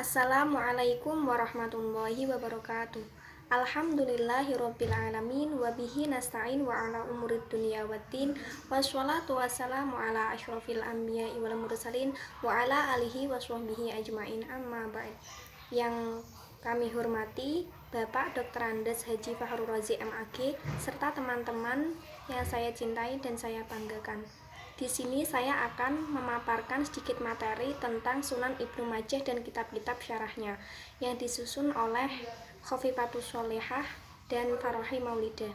Assalamualaikum warahmatullahi wabarakatuh. Alhamdulillahirabbil alamin wa bihi nasta'in wa ala umurid dunya waddin wassalatu wassalamu ala asyrofil anbiya'i wal mursalin wa ala alihi waswahbihi ajmain amma ba'd. Yang kami hormati Bapak Dr. Andes Haji Fahrul Razi MAG serta teman-teman yang saya cintai dan saya banggakan. Di sini saya akan memaparkan sedikit materi tentang Sunan Ibnu Majah dan kitab-kitab syarahnya yang disusun oleh Khofifatus Sholehah dan Farohi Maulidah.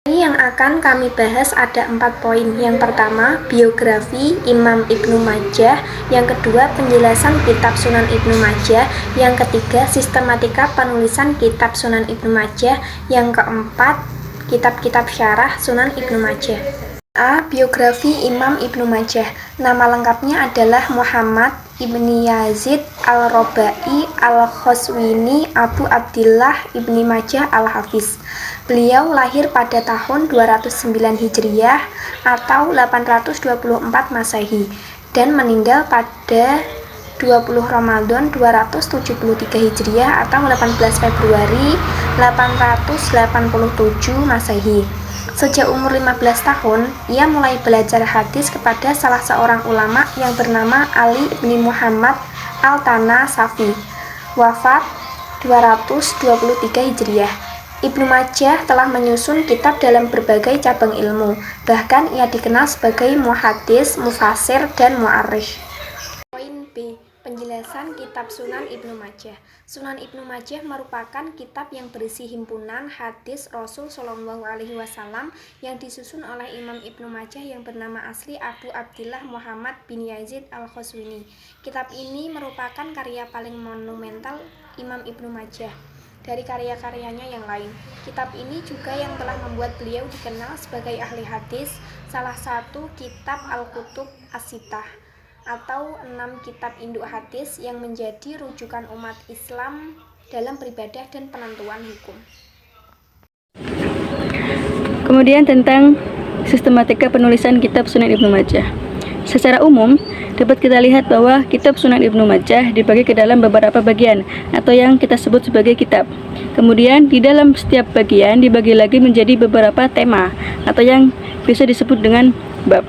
Ini yang akan kami bahas ada 4 poin. Yang pertama, biografi Imam Ibnu Majah. Yang kedua, penjelasan kitab Sunan Ibnu Majah. Yang ketiga, sistematika penulisan kitab Sunan Ibnu Majah. Yang keempat, kitab-kitab syarah Sunan Ibnu Majah. A. Biografi Imam Ibnu Majah. Nama lengkapnya adalah Muhammad Ibni Yazid Al-Robai Al-Khoswini Abu Abdillah Ibni Majah Al-Hafiz. Beliau lahir pada tahun 209 Hijriah atau 824 Masehi dan meninggal pada 20 Ramadan 273 Hijriah atau 18 Februari 887 Masehi. Sejak umur 15 tahun, ia mulai belajar hadis kepada salah seorang ulama yang bernama Ali bin Muhammad Al-Tanasafi. Wafat 223 Hijriah. Ibnu Majah telah menyusun kitab dalam berbagai cabang ilmu. Bahkan ia dikenal sebagai muhaddis, mufasir, dan mu'arrikh. Poin B. Penjelasan kitab Sunan Ibnu Majah. Sunan Ibnu Majah merupakan kitab yang berisi himpunan hadis Rasul Shallallahu Alaihi Wasallam yang disusun oleh Imam Ibnu Majah yang bernama asli Abu Abdillah Muhammad bin Yazid Al-Khoswini. Kitab ini merupakan karya paling monumental Imam Ibnu Majah dari karya-karyanya yang lain. Kitab ini juga yang telah membuat beliau dikenal sebagai ahli hadis. Salah satu kitab Al-Kutub As-Sittah atau 6 kitab induk hadis yang menjadi rujukan umat Islam dalam beribadah dan penentuan hukum. Kemudian tentang sistematika penulisan kitab Sunan Ibnu Majah. Secara umum, dapat kita lihat bahwa kitab Sunan Ibnu Majah dibagi ke dalam beberapa bagian atau yang kita sebut sebagai kitab. Kemudian di dalam setiap bagian dibagi lagi menjadi beberapa tema atau yang bisa disebut dengan bab.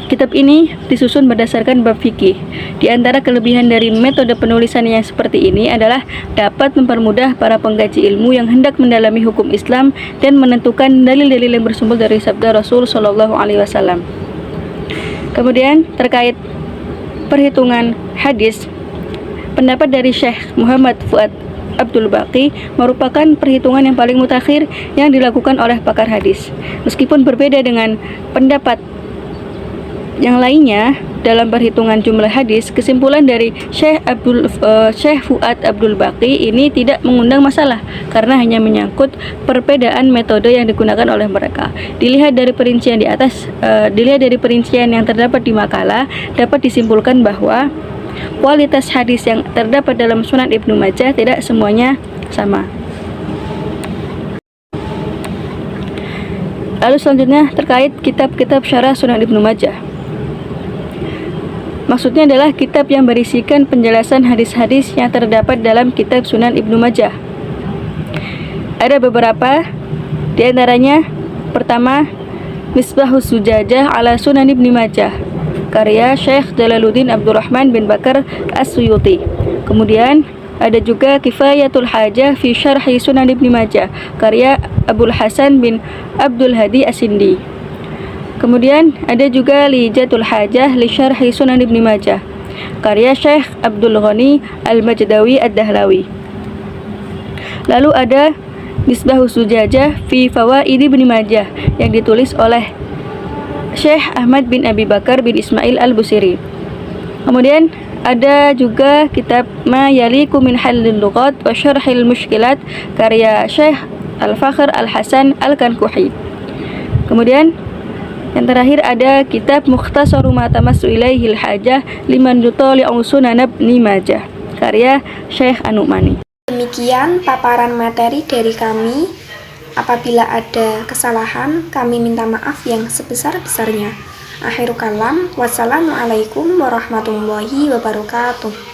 Kitab ini disusun berdasarkan bab fikih. Di antara kelebihan dari metode penulisan yang seperti ini adalah dapat mempermudah para pengkaji ilmu yang hendak mendalami hukum Islam dan menentukan dalil-dalil yang bersumber dari sabda Rasul Shallallahu Alaihi Wasallam. Kemudian terkait perhitungan hadis, pendapat dari Syekh Muhammad Fuad Abdul Baqi merupakan perhitungan yang paling mutakhir yang dilakukan oleh pakar hadis. Meskipun berbeda dengan pendapat yang lainnya dalam perhitungan jumlah hadis, kesimpulan dari Syekh Fuad Abdul Baqi ini tidak mengundang masalah karena hanya menyangkut perbedaan metode yang digunakan oleh mereka. Dilihat dari perincian di atas, yang terdapat di makalah, dapat disimpulkan bahwa kualitas hadis yang terdapat dalam Sunan Ibnu Majah tidak semuanya sama. Lalu selanjutnya terkait kitab-kitab syarah Sunan Ibnu Majah. Maksudnya adalah kitab yang berisikan penjelasan hadis-hadis yang terdapat dalam kitab Sunan Ibnu Majah. Ada beberapa, di antaranya pertama, Misbahus Zujajah ala Sunan Ibnu Majah, karya Syekh Jalaluddin Abdurrahman bin Bakar As-Suyuti. Kemudian ada juga Kifayatul Hajah fi Syarhi Sunan Ibnu Majah, karya Abul Hasan bin Abdul Hadi As-Sindi. Kemudian ada juga Lijatul Hajah li Syarhi Sunan Ibnu Majah, karya Syekh Abdul Ghani Al-Majdawi Ad-Dahlawi. Lalu ada Misbahus Zujajah fi Fawaid Ibnu Majah yang ditulis oleh Syekh Ahmad bin Abi Bakar bin Ismail Al-Busiri. Kemudian ada juga kitab Ma Yaliku min Halil Lughat wa Syarhil Mushkilat, karya Syekh Al-Fakhr Al-Hasan Al-Kankuhi. Kemudian yang terakhir ada kitab Mukhtasaru ma tamassu ilaihil hajah liman yutali'u Sunan Ibnu Majah, karya Syekh An-Nu'mani. Demikian paparan materi dari kami. Apabila ada kesalahan, kami minta maaf yang sebesar-besarnya. Akhirul kalam, wassalamualaikum warahmatullahi wabarakatuh.